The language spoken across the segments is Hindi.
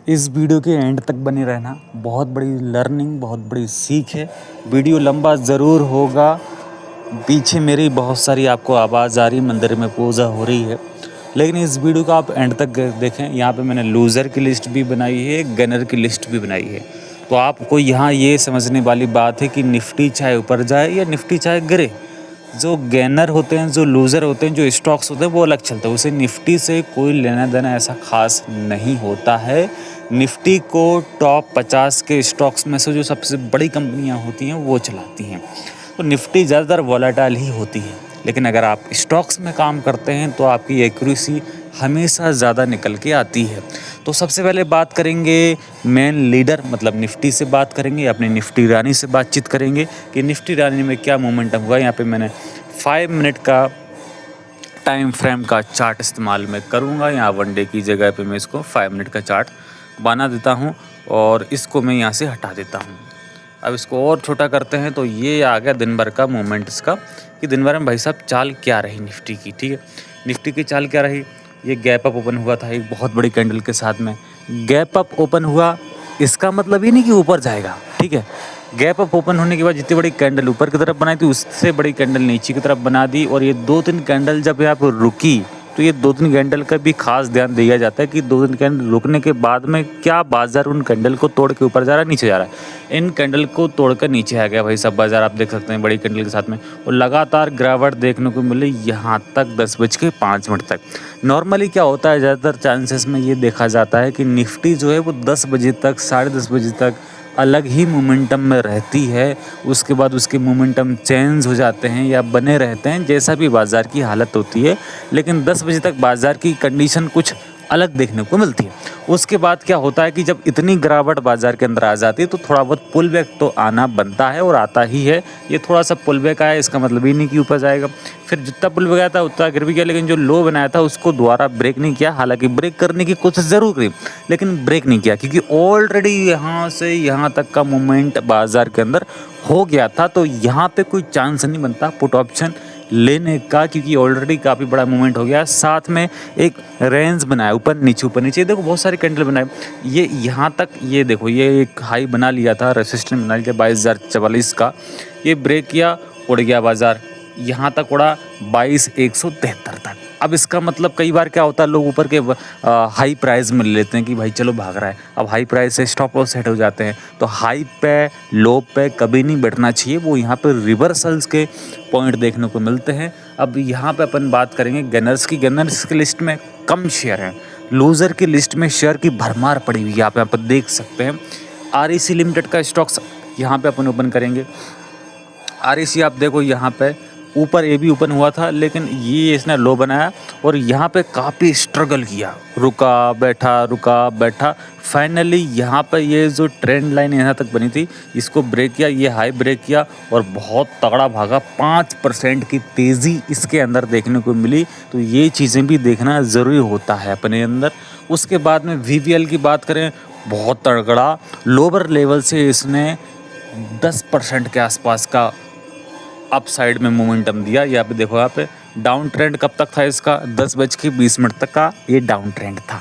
इस वीडियो के एंड तक बने रहना। बहुत बड़ी लर्निंग, बहुत बड़ी सीख है। वीडियो लंबा ज़रूर होगा। पीछे मेरी बहुत सारी आपको आवाज़ आ रही है, मंदिर में पूजा हो रही है, लेकिन इस वीडियो को आप एंड तक देखें। यहाँ पे मैंने लूज़र की लिस्ट भी बनाई है, गनर की लिस्ट भी बनाई है। तो आपको यहाँ ये समझने वाली बात है कि निफ्टी चाहे ऊपर जाए या निफ्टी चाहे गिरे, जो गेनर होते हैं, जो लूज़र होते हैं, जो स्टॉक्स होते हैं, वो अलग चलते हैं। उसे निफ्टी से कोई लेना देना ऐसा खास नहीं होता है। निफ्टी को टॉप 50 के स्टॉक्स में से जो सबसे बड़ी कंपनियां होती हैं वो चलाती हैं। तो निफ्टी ज़्यादातर वॉलेटाइल ही होती है, लेकिन अगर आप स्टॉक्स में काम करते हैं तो आपकी एक्यूरेसी हमेशा ज़्यादा निकल के आती है। तो सबसे पहले बात करेंगे मेन लीडर मतलब निफ्टी से बात करेंगे, अपनी निफ्टी रानी से बातचीत करेंगे कि निफ्टी रानी में क्या मोमेंटम हुआ। यहाँ पे मैंने 5 मिनट का टाइम फ्रेम का चार्ट इस्तेमाल मैं करूँगा। यहाँ वन डे की जगह पे मैं इसको 5 मिनट का चार्ट बना देता हूँ और इसको मैं यहाँ से हटा देता हूँ। अब इसको और छोटा करते हैं तो ये आ गया दिन भर का मूवमेंट इसका, कि दिन भर में भाई साहब चाल क्या रही निफ्टी की। ठीक है, निफ्टी की चाल क्या रही। ये गैप अप ओपन हुआ था एक बहुत बड़ी कैंडल के साथ में। गैप अप ओपन हुआ, इसका मतलब ये नहीं कि ऊपर जाएगा। ठीक है, गैप अप ओपन होने के बाद जितनी बड़ी कैंडल ऊपर की तरफ बनाई थी, उससे बड़ी कैंडल नीचे की तरफ बना दी। और ये 2-3 कैंडल जब यहाँ पर रुकी, तो ये 2-3 कैंडल का भी खास ध्यान दिया जाता है कि 2-3 कैंडल रुकने के बाद में क्या बाजार उन कैंडल को तोड़ के ऊपर जा रहा है, नीचे जा रहा है। इन कैंडल को तोड़कर नीचे आ गया भाई सब बाजार, आप देख सकते हैं बड़ी कैंडल के साथ में। और लगातार गिरावट देखने को मिली यहाँ तक 10:05 तक। नॉर्मली क्या होता है, ज़्यादातर चांसेस में ये देखा जाता है कि निफ्टी जो है वो 10 बजे तक, 10:30 बजे तक अलग ही मोमेंटम में रहती है। उसके बाद उसके मोमेंटम चेंज हो जाते हैं या बने रहते हैं, जैसा भी बाज़ार की हालत होती है। लेकिन 10 बजे तक बाज़ार की कंडीशन कुछ अलग देखने को मिलती है। उसके बाद क्या होता है कि जब इतनी गिरावट बाज़ार के अंदर आ जाती है तो थोड़ा बहुत पुल बैक तो आना बनता है और आता ही है। ये थोड़ा सा पुल बैक आया, इसका मतलब ही नहीं कि ऊपर जाएगा। फिर जितना पुल बैक आया था उतना गिर भी गया, लेकिन जो लो बनाया था उसको दोबारा ब्रेक नहीं किया। हालांकि ब्रेक करने की कोशिश ज़रूर करी, लेकिन ब्रेक नहीं किया, क्योंकि ऑलरेडी यहाँ से यहाँ तक का मूवमेंट बाज़ार के अंदर हो गया था। तो यहाँ पे कोई चांस नहीं बनता पुट ऑप्शन लेने का, क्योंकि ऑलरेडी काफ़ी बड़ा मूवमेंट हो गया। साथ में एक रेंज बनाया, ऊपर नीचे ऊपर नीचे। देखो बहुत सारे कैंडल बनाए, ये यहाँ तक, ये देखो ये एक हाई बना लिया था, रेसिस्टेंस बना लिया 22,044 का। ये ब्रेक किया, उड़ गया बाज़ार, यहाँ तक उड़ा 22,173 तक। अब इसका मतलब कई बार क्या होता है, लोग ऊपर के हाई प्राइस में ले लेते हैं कि भाई चलो भाग रहा है। अब हाई प्राइस से स्टॉप लॉस सेट हो जाते हैं। तो हाई पे लो पे कभी नहीं बैठना चाहिए, वो यहाँ पे रिवर्सल्स के पॉइंट देखने को मिलते हैं। अब यहाँ पे अपन बात करेंगे गनर्स की। गनर्स की लिस्ट में कम शेयर हैं, लूज़र की लिस्ट में शेयर की भरमार पड़ी हुई है। आप यहाँ पर देख सकते हैं REC लिमिटेड का स्टॉक्स यहाँ पे अपन ओपन करेंगे। REC आप देखो यहाँ पे ऊपर ये भी ओपन हुआ था, लेकिन ये इसने लो बनाया और यहाँ पे काफ़ी स्ट्रगल किया, रुका बैठा। फाइनली यहाँ पे ये जो ट्रेंड लाइन यहाँ तक बनी थी, इसको ब्रेक किया, ये हाई ब्रेक किया और बहुत तगड़ा भागा। 5% की तेज़ी इसके अंदर देखने को मिली। तो ये चीज़ें भी देखना ज़रूरी होता है अपने अंदर। उसके बाद में VVL की बात करें, बहुत तगड़ा लोअर लेवल से इसने 10% के आसपास का अप साइड में मोमेंटम दिया। यहाँ पे देखो, यहाँ पे डाउन ट्रेंड कब तक था इसका, 10:20 तक का ये डाउन ट्रेंड था।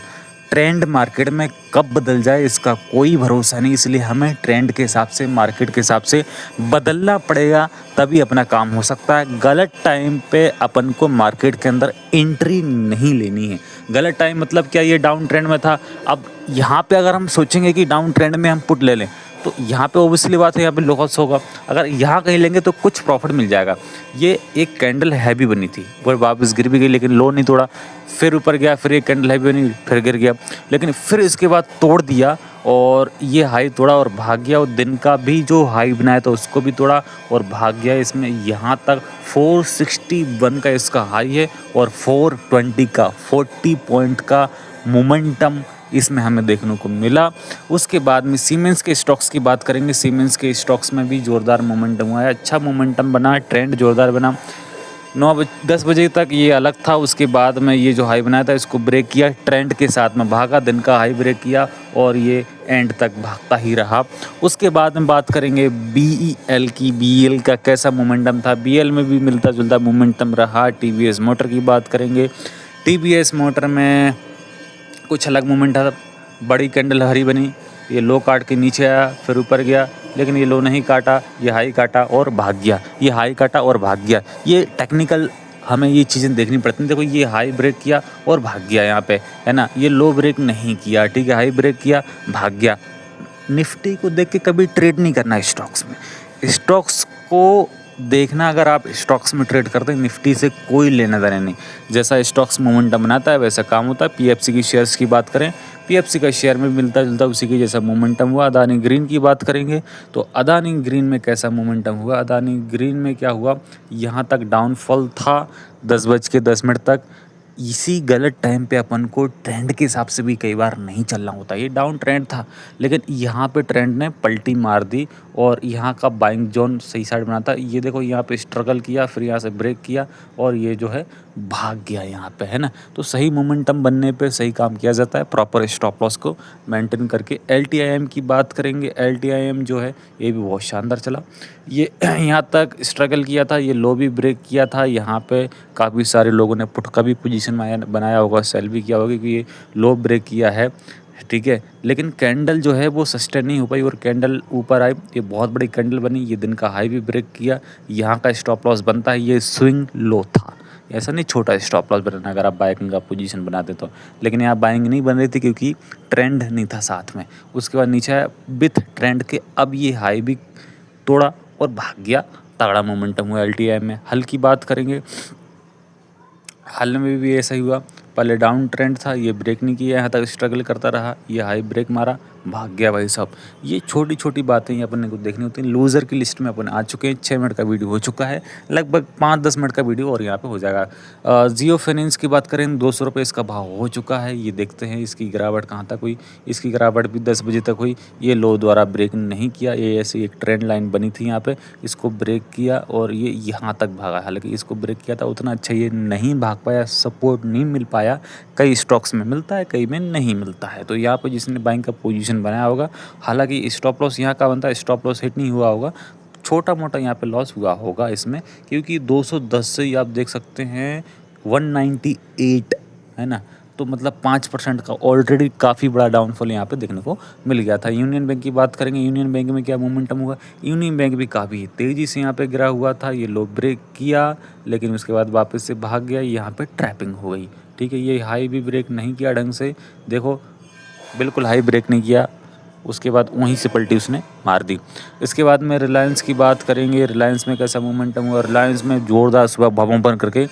ट्रेंड मार्केट में कब बदल जाए इसका कोई भरोसा नहीं, इसलिए हमें ट्रेंड के हिसाब से, मार्केट के हिसाब से बदलना पड़ेगा, तभी अपना काम हो सकता है। गलत टाइम पे अपन को मार्केट के अंदर एंट्री नहीं लेनी है। गलत टाइम मतलब क्या, ये डाउन ट्रेंड में था। अब यहाँ पे अगर हम सोचेंगे कि डाउन ट्रेंड में हम पुट ले लें, तो यहाँ पे ओबियसली बात है, यहाँ पे लॉस होगा। अगर यहाँ कहीं लेंगे तो कुछ प्रॉफिट मिल जाएगा। ये एक कैंडल हैवी बनी थी, वो वापस गिर भी गई, लेकिन लो नहीं तोड़ा। फिर ऊपर गया, फिर एक कैंडल हैवी बनी, फिर गिर गया, लेकिन फिर इसके बाद तोड़ दिया और ये हाई तोड़ा और भाग गया। और दिन का भी जो हाई बनाया था उसको भी तोड़ा और भाग गया। इसमें यहाँ तक 461 का इसका हाई है और 420 का 40 पॉइंट का मोमेंटम इसमें हमें देखने को मिला। उसके बाद में सीमेंस के स्टॉक्स की बात करेंगे। सीमेंस के स्टॉक्स में भी ज़ोरदार मोमेंटम हुआ है, अच्छा मोमेंटम बना, ट्रेंड ज़ोरदार बना। 10 बजे तक ये अलग था। उसके बाद में ये जो हाई बनाया था इसको ब्रेक किया, ट्रेंड के साथ में भागा, दिन का हाई ब्रेक किया और ये एंड तक भागता ही रहा। उसके बाद में बात करेंगे BEL की। BEL का कैसा मोमेंटम था, BEL में भी मिलता जुलता मोमेंटम रहा। TVS मोटर की बात करेंगे। TVS मोटर में कुछ अलग मोमेंट था। बड़ी कैंडल हरी बनी, ये लो काट के नीचे आया, फिर ऊपर गया, लेकिन ये लो नहीं काटा, ये हाई काटा और भाग गया, ये हाई काटा और भाग गया। ये टेक्निकल हमें ये चीज़ें देखनी पड़ती हैं। देखो ये हाई ब्रेक किया और भाग गया यहाँ पे, है ना, ये लो ब्रेक नहीं किया, ठीक है, हाई ब्रेक किया, भाग गया। निफ्टी को देख के कभी ट्रेड नहीं करना है स्टॉक्स में। स्टॉक्स को देखना, अगर आप स्टॉक्स में ट्रेड करते हैं, निफ्टी से कोई लेना देना नहीं। जैसा स्टॉक्स मोमेंटम बनाता है वैसा काम होता है। पीएफसी की शेयर्स की बात करें, पीएफसी का शेयर में मिलता जुलता उसी के जैसा मोमेंटम हुआ। अदानी ग्रीन की बात करेंगे तो अदानी ग्रीन में कैसा मोमेंटम हुआ, अदानी ग्रीन में क्या हुआ, यहाँ तक डाउनफॉल था 10:10 तक। इसी गलत टाइम पे अपन को ट्रेंड के हिसाब से भी कई बार नहीं चलना होता। ये डाउन ट्रेंड था, लेकिन यहाँ पे ट्रेंड ने पलटी मार दी और यहाँ का बाइंग जोन सही साइड बनाता। ये देखो यहाँ पे स्ट्रगल किया, फिर यहाँ से ब्रेक किया और ये जो है भाग गया यहाँ पे, है ना। तो सही मोमेंटम बनने पे सही काम किया जाता है, प्रॉपर स्टॉप लॉस को मेंटेन करके। LTIM की बात करेंगे, LTIM जो है ये भी बहुत शानदार चला। ये यहाँ तक स्ट्रगल किया था, ये लो भी ब्रेक किया था। यहाँ पे काफ़ी सारे लोगों ने पुट का भी पोजीशन बनाया होगा, सेल भी किया होगा, क्योंकि ये लो ब्रेक किया है, ठीक है। लेकिन कैंडल जो है वो सस्टेन नहीं हो पाई और कैंडल ऊपर आई, ये बहुत बड़ी कैंडल बनी, ये दिन का हाई भी ब्रेक किया। यहाँ का स्टॉप लॉस बनता है, ये स्विंग लो था, ऐसा नहीं छोटा स्टॉप लॉस बनाना अगर आप बाइंग का पोजीशन बनाते तो। लेकिन यहाँ बाइंग नहीं बन रही थी क्योंकि ट्रेंड नहीं था साथ में। उसके बाद नीचे आया विथ ट्रेंड के, अब ये हाई भी तोड़ा और भाग गया। तगड़ा मोमेंटम हुआ LTI में। हल की बात करेंगे, हल में भी ऐसा ही हुआ, पहले डाउन ट्रेंड था, ये ब्रेक नहीं किया, यहाँ तक स्ट्रगल करता रहा, ये हाई ब्रेक मारा, भाग गया भाई साहब। ये छोटी छोटी बातें ही अपन को देखनी होती हैं। लूज़र की लिस्ट में अपन आ चुके हैं, 6 मिनट का वीडियो हो चुका है, लगभग 5-10 मिनट का वीडियो और यहाँ पे हो जाएगा। जियो फाइनेंस की बात करें, 200 रुपये इसका भाव हो चुका है। ये देखते हैं इसकी गिरावट कहाँ तक हुई। इसकी गिरावट भी 10 बजे तक हुई, ये लो द्वारा ब्रेक नहीं किया, ये ऐसी एक ट्रेंड लाइन बनी थी यहाँ पे, इसको ब्रेक किया और ये यहाँ तक भागा। हालांकि इसको ब्रेक किया था उतना अच्छा ये नहीं भाग पाया, सपोर्ट नहीं मिल पाया। कई स्टॉक्स में मिलता है, कई में नहीं मिलता है। तो यहाँ पर जिसने बाइंग का पोजीशन बनाया होगा, हालांकि स्टॉप लॉस यहाँ का बनता है, स्टॉप लॉस हिट नहीं हुआ होगा, छोटा मोटा यहाँ पे लॉस हुआ होगा इसमें, क्योंकि 210 से आप देख सकते हैं 198, है ना। तो मतलब 5% का ऑलरेडी काफ़ी बड़ा डाउनफॉल यहाँ पे देखने को मिल गया था। यूनियन बैंक की बात करेंगे, यूनियन बैंक में क्या मोमेंटम हुआ, यूनियन बैंक भी काफ़ी तेज़ी से यहाँ पे गिरा हुआ था। ये लो ब्रेक किया, लेकिन उसके बाद वापस से भाग गया, यहाँ पे ट्रैपिंग हो गई, ठीक है। ये हाई भी ब्रेक नहीं किया ढंग से, देखो बिल्कुल हाई ब्रेक नहीं किया, उसके बाद वहीं से पलटी उसने मार दी। इसके बाद में रिलायंस की बात करेंगे, रिलायंस में कैसा मोमेंटम हुआ। रिलायंस में ज़ोरदार सुबह भवन करके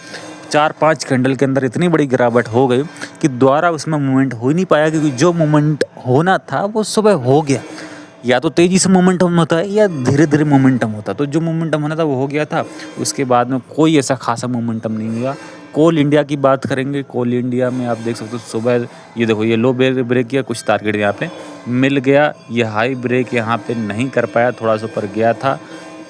4-5 कैंडल के अंदर इतनी बड़ी गिरावट हो गई कि दोबारा उसमें मूवमेंट हो ही नहीं पाया, क्योंकि जो मूवमेंट होना था वो सुबह हो गया। या तो तेज़ी से मोमेंटम होता है या धीरे धीरे मोमेंटम होता है, तो जो मोमेंटम होना था वो हो गया था। उसके बाद में कोई ऐसा खासा मोमेंटम नहीं हुआ। कोल इंडिया की बात करेंगे, कोल इंडिया में आप देख सकते हो सुबह ये देखो ये लो ब्रेक किया, कुछ टारगेट यहाँ पे मिल गया। ये हाई ब्रेक यहाँ पे नहीं कर पाया, थोड़ा सा ऊपर गया था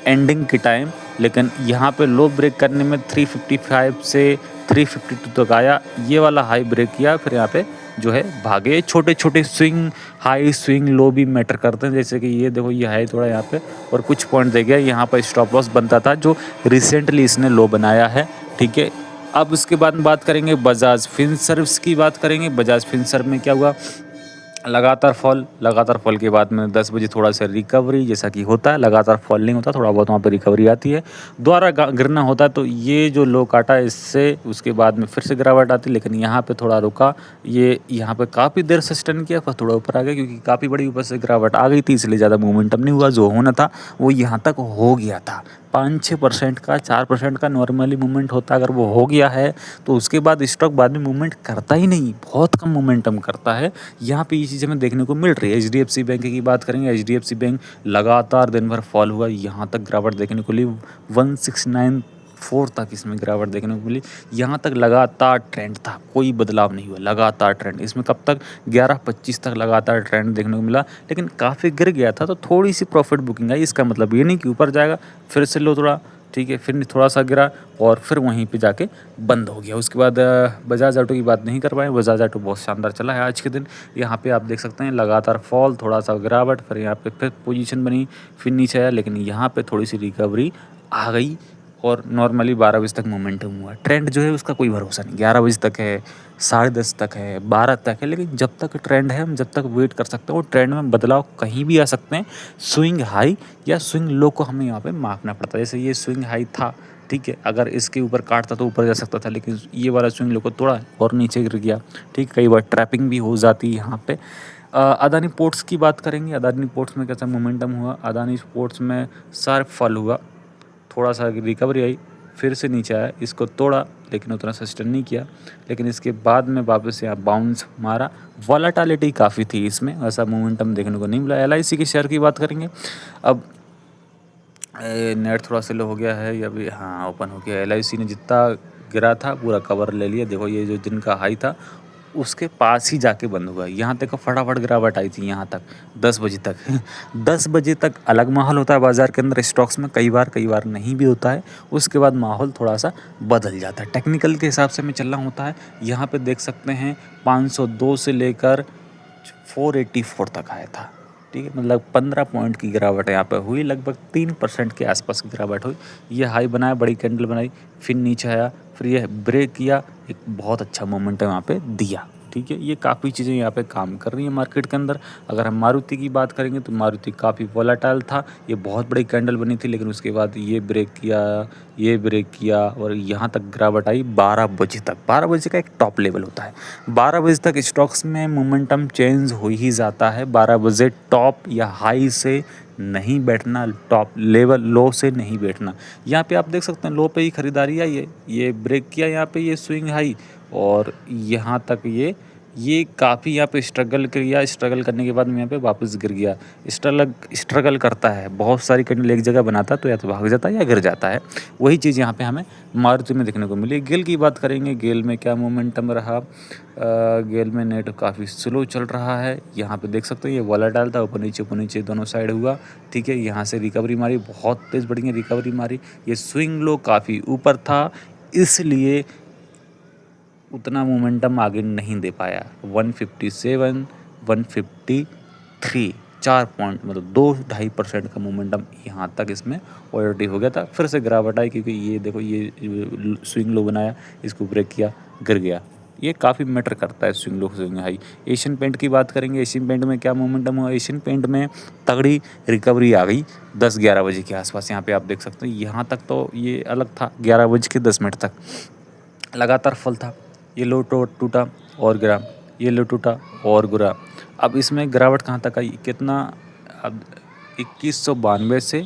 एंडिंग के टाइम, लेकिन यहाँ पे लो ब्रेक करने में 355 से 352 तक आया। ये वाला हाई ब्रेक किया, फिर यहाँ पे जो है भागे। छोटे छोटे स्विंग, हाई स्विंग लो भी मैटर करते हैं। जैसे कि ये देखो ये हाई थोड़ा यहाँ पे और कुछ पॉइंट दे गया, यहाँ पर स्टॉप लॉस बनता था जो रिसेंटली इसने लो बनाया है, ठीक है। अब उसके बाद में बात करेंगे बजाज फिनसर्व की बात करेंगे। बजाज फिनसर्व में क्या हुआ, लगातार फॉल के बाद में 10 बजे थोड़ा सा रिकवरी, जैसा कि होता है, लगातार फॉल नहीं होता, थोड़ा बहुत वहाँ पे रिकवरी आती है, दोबारा गिरना होता है। तो ये जो लो काटा इससे उसके बाद में फिर से गिरावट आती, लेकिन यहाँ पे थोड़ा रुका। ये यहाँ पे काफ़ी देर सस्टेन किया, फिर थोड़ा ऊपर आ गया, क्योंकि काफ़ी बड़ी ऊपर से गिरावट आ गई थी, इसलिए ज़्यादा मोमेंटम नहीं हुआ। जो होना था वो यहाँ तक हो गया था। 5-6% का, 4% का नॉर्मली मूवमेंट होता है, अगर वो हो गया है तो उसके बाद स्टॉक बाद में मूवमेंट करता ही नहीं, बहुत कम मोमेंटम करता है। यहाँ पे ये चीज़ हमें देखने को मिल रही है। HDFC बैंक की बात करेंगे, HDFC बैंक लगातार दिन भर फॉल हुआ, यहाँ तक गिरावट देखने को मिली, 1694 तक इसमें गिरावट देखने को मिली। यहाँ तक लगातार ट्रेंड था, कोई बदलाव नहीं हुआ, लगातार ट्रेंड। इसमें कब तक 11-25 तक लगातार ट्रेंड देखने को मिला, लेकिन काफ़ी गिर गया था, तो थोड़ी सी प्रॉफिट बुकिंग आई। इसका मतलब ये नहीं कि ऊपर जाएगा, फिर से लो थोड़ा, ठीक है, फिर थोड़ा सा गिरा और फिर वहीं पे जाके बंद हो गया। उसके बाद बजाज ऑटो की बात नहीं कर पाए। बजाज ऑटो बहुत शानदार चला है आज के दिन। यहाँ पे आप देख सकते हैं लगातार फॉल, थोड़ा सा गिरावट, फिर यहाँ पे फिर पोजीशन बनी, फिर नीचे आया, लेकिन यहाँ पे थोड़ी सी रिकवरी आ गई और नॉर्मली 12 बजे तक मोमेंटम हुआ। ट्रेंड जो है उसका कोई भरोसा नहीं, 11 बजे तक है, 10:30 तक है, 12 तक है, लेकिन जब तक ट्रेंड है हम जब तक वेट कर सकते हैं। और ट्रेंड में बदलाव कहीं भी आ सकते हैं। स्विंग हाई या स्विंग लो को हमें यहाँ पे मापना पड़ता है। जैसे ये स्विंग हाई था, ठीक है, अगर इसके ऊपर काटता तो ऊपर जा सकता था, लेकिन ये वाला स्विंग लो को तोड़ा और नीचे गिर गया। ठीक, कई बार ट्रैपिंग भी हो जाती है यहाँ पे। अदानी पोर्ट्स की बात करेंगे। अदानी पोर्ट्स में कैसा मोमेंटम हुआ? अदानी पोर्ट्स में शार्प फॉल हुआ, थोड़ा सा रिकवरी आई, फिर से नीचे आया, इसको तोड़ा लेकिन उतना सस्टेन नहीं किया, लेकिन इसके बाद में वापस यहाँ बाउंस मारा। वॉलेटिलिटी काफ़ी थी इसमें, ऐसा मोमेंटम देखने को नहीं मिला। एलआईसी के शेयर की बात करेंगे। अब नेट थोड़ा स्लो हो गया है या भी, हाँ ओपन हो गया। एलआईसी ने जितना गिरा था पूरा कवर ले लिया। देखो ये जो दिन का हाई था उसके पास ही जाके बंद हुआ। यहाँ तक फटाफट गिरावट आई थी, यहाँ तक 10 बजे तक 10 बजे तक अलग माहौल होता है बाज़ार के अंदर स्टॉक्स में, कई बार नहीं भी होता है। उसके बाद माहौल थोड़ा सा बदल जाता है। टेक्निकल के हिसाब से हमें चलना होता है। यहाँ पे देख सकते हैं 502 से लेकर 484 तक आया था। ठीक है, मतलब 15 पॉइंट की गिरावट यहाँ पे हुई, लगभग 3% के आसपास की गिरावट हुई। ये हाई बनाया, बड़ी कैंडल बनाई, फिर नीचे आया, फिर ये ब्रेक किया, एक बहुत अच्छा मोमेंटम यहाँ पे दिया। ठीक है, ये काफ़ी चीज़ें यहाँ पे काम कर रही हैं मार्केट के अंदर। अगर हम मारुति की बात करेंगे तो मारुति काफ़ी वोलेटाइल था। ये बहुत बड़ी कैंडल बनी थी, लेकिन उसके बाद ये ब्रेक किया और यहाँ तक गिरावट आई 12 बजे तक। 12 बजे का एक टॉप लेवल होता है। 12 बजे तक स्टॉक्स में मोमेंटम चेंज हो ही जाता है। 12 बजे टॉप या हाई से नहीं बैठना, टॉप लेवल लो से नहीं बैठना। यहाँ पे आप देख सकते हैं लो पे ही खरीदारी आई है, ये ब्रेक किया यहाँ पे, ये स्विंग हाई, और यहाँ तक ये काफ़ी यहाँ पे स्ट्रगल किया। स्ट्रगल करने के बाद में यहाँ पे वापस गिर गया। स्ट्रगल करता है, बहुत सारी कैंडल एक जगह बनाता है तो या तो भाग जाता है या गिर जाता है। वही चीज़ यहाँ पे हमें मारुति में देखने को मिली। गेल की बात करेंगे। गेल में क्या मोमेंटम रहा? गेल में नेट काफ़ी स्लो चल रहा है। यहाँ पे देख सकते हो ये वोलेटाइल था, ऊपर नीचे दोनों साइड हुआ। ठीक है, यहाँ से रिकवरी मारी, बहुत तेज़ बढ़िया रिकवरी मारी। ये स्विंग लो काफ़ी ऊपर था, इसलिए उतना मोमेंटम आगे नहीं दे पाया। 157, 153, 4 पॉइंट, मतलब 2-2.5% का मोमेंटम यहाँ तक इसमें ऑलरेडी हो गया था। फिर से गिरावट आई, क्योंकि ये देखो ये स्विंग लो बनाया, इसको ब्रेक किया, गिर गया। ये काफ़ी मैटर करता है swing low swing high. Asian Paint की बात करेंगे। एशियन पेंट में क्या मोमेंटम हुआ? एशियन पेंट में तगड़ी रिकवरी आ गई 10-11 बजे के आसपास। यहाँ पे आप देख सकते हैं, यहाँ तक तो ये अलग था, 11:10 तक लगातार फल था। ये लो टूटा और गिरा, ये लो टूटा और गिरा। अब इसमें गिरावट कहाँ तक आई? कितना? अब 2192 से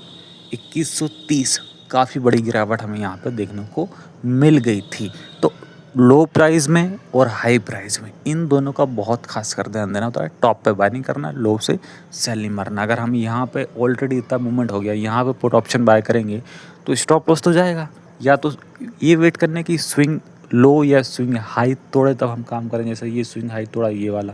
2130, काफ़ी बड़ी गिरावट हमें यहाँ पर देखने को मिल गई थी। तो लो प्राइस में और हाई प्राइस में इन दोनों का बहुत खास कर ध्यान देना होता है। टॉप पे बाय नहीं करना, लो से सेल नहीं मारना। अगर हम यहाँ पे ऑलरेडी इतना मूवमेंट हो गया, यहाँ पे पुट ऑप्शन बाय करेंगे तो स्टॉप लॉस तो जाएगा। या तो ये वेट करने की स्विंग लो या स्विंग हाई तोड़े तब हम काम करें। जैसे ये स्विंग हाई तोड़ा ये वाला,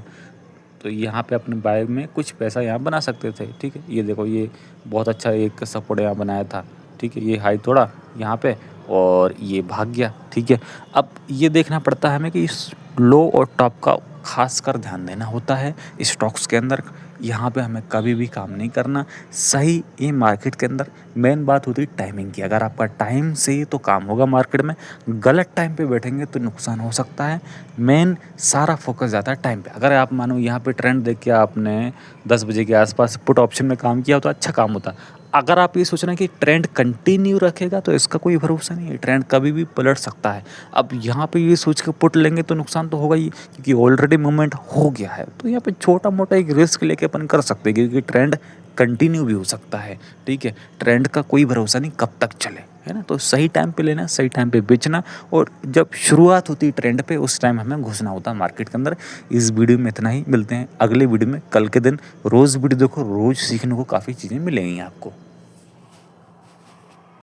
तो यहाँ पे अपने बाय में कुछ पैसा यहाँ बना सकते थे। ठीक है, ये देखो ये बहुत अच्छा एक सपोर्ट यहाँ बनाया था। ठीक है, ये हाई तोड़ा यहाँ पे और ये भाग गया। ठीक है, अब ये देखना पड़ता है हमें कि इस लो और टॉप का खास कर ध्यान देना होता है स्टॉक्स के अंदर। यहाँ पे हमें कभी भी काम नहीं करना सही। ये मार्केट के अंदर मेन बात होती है टाइमिंग की। अगर आपका टाइम सही तो काम होगा मार्केट में, गलत टाइम पे बैठेंगे तो नुकसान हो सकता है। मेन सारा फोकस जाता है टाइम पे। अगर आप मानो यहाँ पे ट्रेंड देख के आपने 10 बजे के आसपास पुट ऑप्शन में काम किया तो अच्छा काम होता। अगर आप ये सोच रहे हैं कि ट्रेंड कंटिन्यू रखेगा तो इसका कोई भरोसा नहीं है, ट्रेंड कभी भी पलट सकता है। अब यहाँ पे ये सोच के पुट लेंगे तो नुकसान तो होगा ही, क्योंकि ऑलरेडी मूवमेंट हो गया है। तो यहाँ पे छोटा मोटा एक रिस्क लेके अपन कर सकते हैं, क्योंकि ट्रेंड कंटिन्यू भी हो सकता है। ठीक है, ट्रेंड का कोई भरोसा नहीं कब तक चले, है ना। तो सही टाइम पे लेना, सही टाइम पे बेचना, और जब शुरुआत होती है ट्रेंड पे उस टाइम हमें घुसना होता है मार्केट के अंदर। इस वीडियो में इतना ही, मिलते हैं अगले वीडियो में कल के दिन। रोज़ वीडियो देखो, रोज़ सीखने को काफ़ी चीज़ें मिलेंगी आपको।